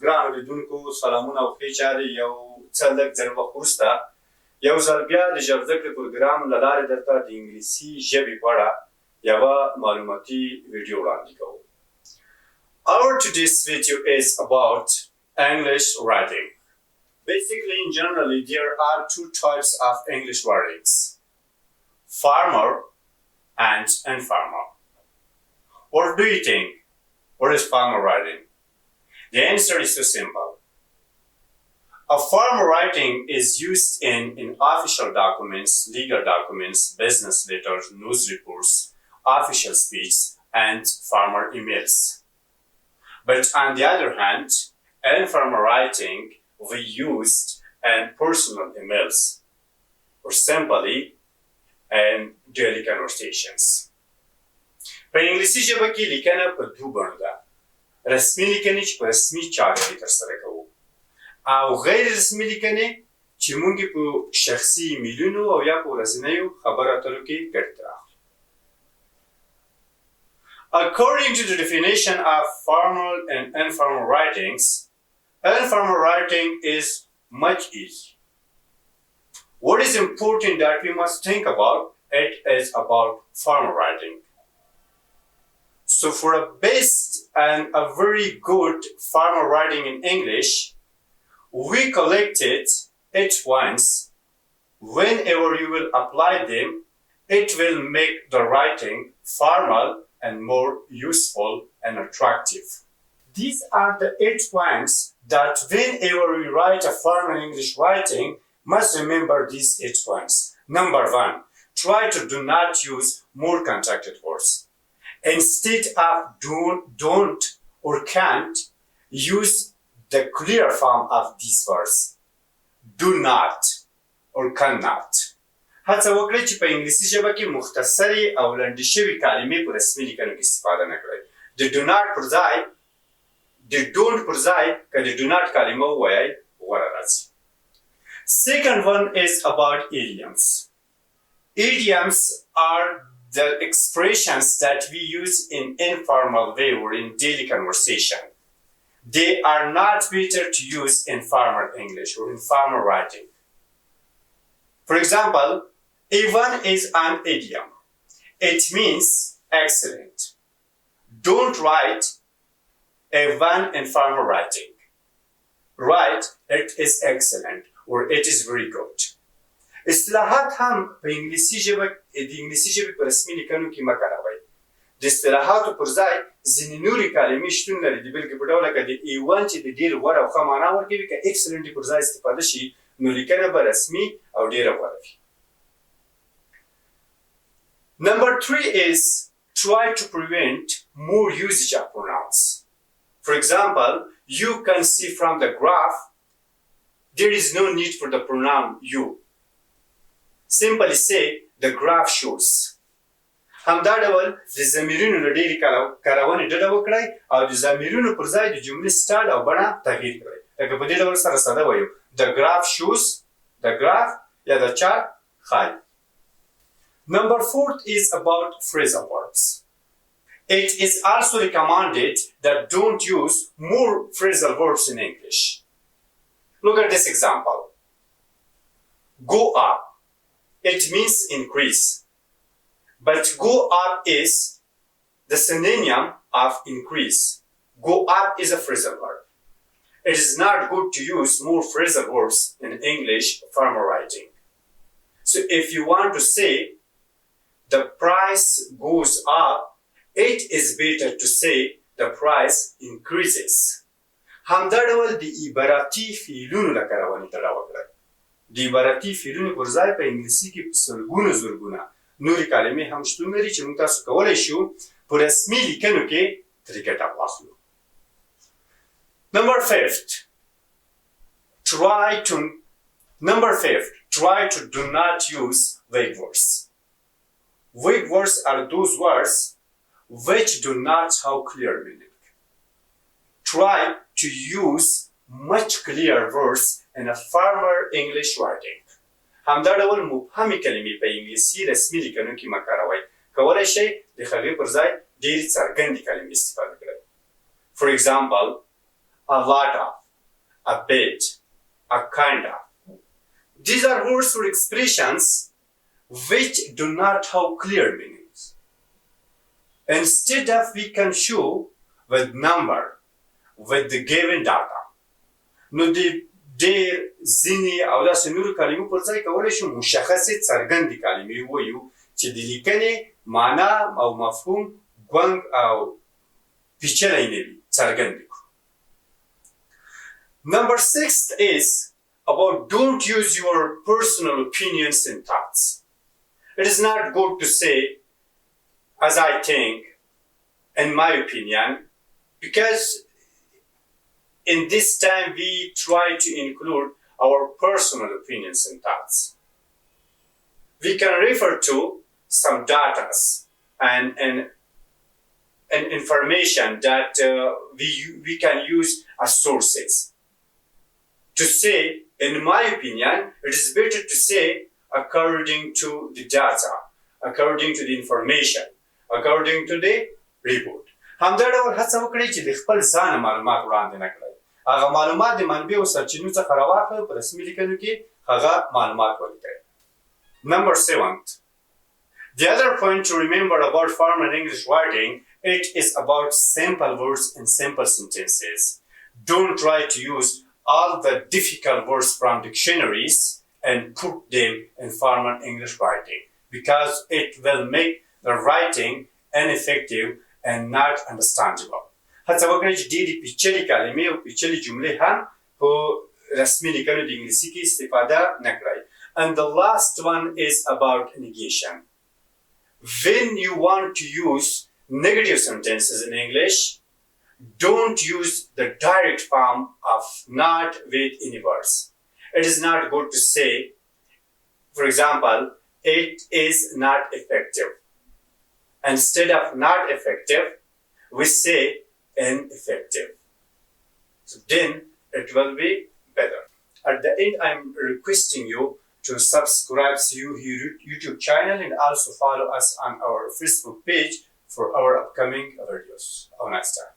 ګرانو لیدونکو سلامونه او ښې چارې. یو څه لږ ځل وخت وروسته یو ځل بیا د ژبه زده کړې پروګرام له لارې درته د انګلیسي ژبې په اړه یوه معلوماتي ویډیو وړاندې کوو. Our today's video is about English writing. Basically, in general, there are two types of English writings: formal and informal. What do you think? What is formal writing? The answer is so simple. A formal writing is used in official documents, legal documents, business letters, news reports, official speech, and formal emails. But on the other hand, informal writing we used in personal emails or simply in daily conversations. په انګلیسي ژبه کې لیکنه په دوه بڼو ده. رسمي لیکنې چې په رسمي چارو کې ترسره کوو او غیر رسمي لیکنې چې موږ په شخصي ایمیلونو او یا په ورځنیو خبرو اترو کې ګټه راخلو. According to the definition of formal and informal writings, informal writing is much easier. What is important that we must think about it is about formal writing. So for a best and a very good formal writing in English, we collected it once. Whenever you will apply them, it will make the writing formal and more useful and attractive. These are the 8 points that whenever we write a formal English writing, must remember these 8 points. Number 1, try to do not use more contracted words. Instead of don't or can't, use the clear form of these words. Do not or cannot. هڅه وکړئ چې په انګلیسي ژبه کې مختصرې او لنډې شوې کلمې په رسمي لیکنو کې استفاده نه کړئ. د do not پر ځای د don't پر ځای که د do not کلمه ووایئ غوره راځي. Second one is about idioms. Idioms are the expressions that we use in informal way or in daily conversation. They are not better to use in formal English or in formal writing. For example, A1 is an idiom. It means excellent. Don't write A1 in formal writing. Write it is excellent or it is very good. اصطلاحات هم په انګلیسي ژبه د انګلیسي ژبې په رسمي لیکنو کې مه کاروئ. د اصطلاحاتو پر ځای ځینې نورې کلمې شتون لري. د بېلګې په ډول لکه د A1 چې د ډېر غوره او ښه معنا ورکوي، که excellent پر ځای استفاده شي نو لیکنه به رسمي او ډېره غوره وي. Number 3 is try to prevent more usage of pronouns. For example, you can see from the graph there is no need for the pronoun you. Simply say the graph shows. همدا ډول د ضمیرونو له ډېرې کارونې ډډه وکړئ او د ضمیرونو پر ځای د جملې سټایل او بڼه تغییر کړئ. لکه په دې ډول سره ساده وایو the graph shows, the graph یا the chart ښایي. Number 4 is about phrasal verbs. It is also recommended that don't use more phrasal verbs in English. Look at this example. Go up. It means increase. But go up is the synonym of increase. Go up is a phrasal verb. It is not good to use more phrasal verbs in English formal writing. So if you want to say the price goes up, it is better to say the price increases. همدا ډول د عبارتي فعلونو له کارونې ډډه وکړئ. د عبارتي فعلونو پر ځای په انګلیسي کې په سلګونو زرګونه نورې کلمې هم شتون لري چې موږ تاسو کولی شو په رسمي لیکنو کې ترې ګټه واخلو. Number 5, try to do not use vague words. Vague words are those words which do not have clear meaning. Try to use much clearer words in a formal English writing. همدا ډول مبهمې کلمې په انګلیسي رسمي لیکنو کې مه کاروئ. کولی شئ د هغې پر ځای ډېرې څرګندې کلمې استفاده کړئ. For example, a lot of, a bit, a kind of. These are words or expressions which do not have clear meanings. Instead of we can show with number, with the given data. نو د ډېر ځینې او داسې نورو کلمو پر ځای کولی شو مشخصې څرګندې کلمې ووایو چې د لیکنې معنا او مفهوم ګونګ او پیچلی نه وي، څرګند کړو. Number 6 is about don't use your personal opinions and thoughts. It is not good to say, as I think, in my opinion, because in this time we try to include our personal opinions and thoughts. We can refer to some data and information that we can use as sources. To say, in my opinion, it is better to say according to the data, according to the information, according to the report. همدا ډول هڅه وکړئ چې د خپل ځانه معلومات وړاندې نه کړئ. هغه معلومات د منبعو سرچینو څخه راواخلئ، په رسمي لیکنو کې هغه معلومات ولیکئ. Number 7. The other point to remember about formal English writing, it is about simple words and simple sentences. Don't try to use all the difficult words from dictionaries and put them in formal English writing, because it will make the writing ineffective and not understandable. هڅه وکړئ چې ډېرې پیچلې کلمې او پیچلې جملې هم په رسمي لیکنو د انګلیسي کې استفاده نه کړئ. And the last one is about negation. When you want to use negative sentences in English, don't use the direct form of not with any words. It is not good to say, for example, it is not effective. Instead of not effective, we say ineffective. So then it will be better. At the end, I'm requesting you to subscribe to YouTube channel and also follow us on our Facebook page for our upcoming videos. Have a nice time.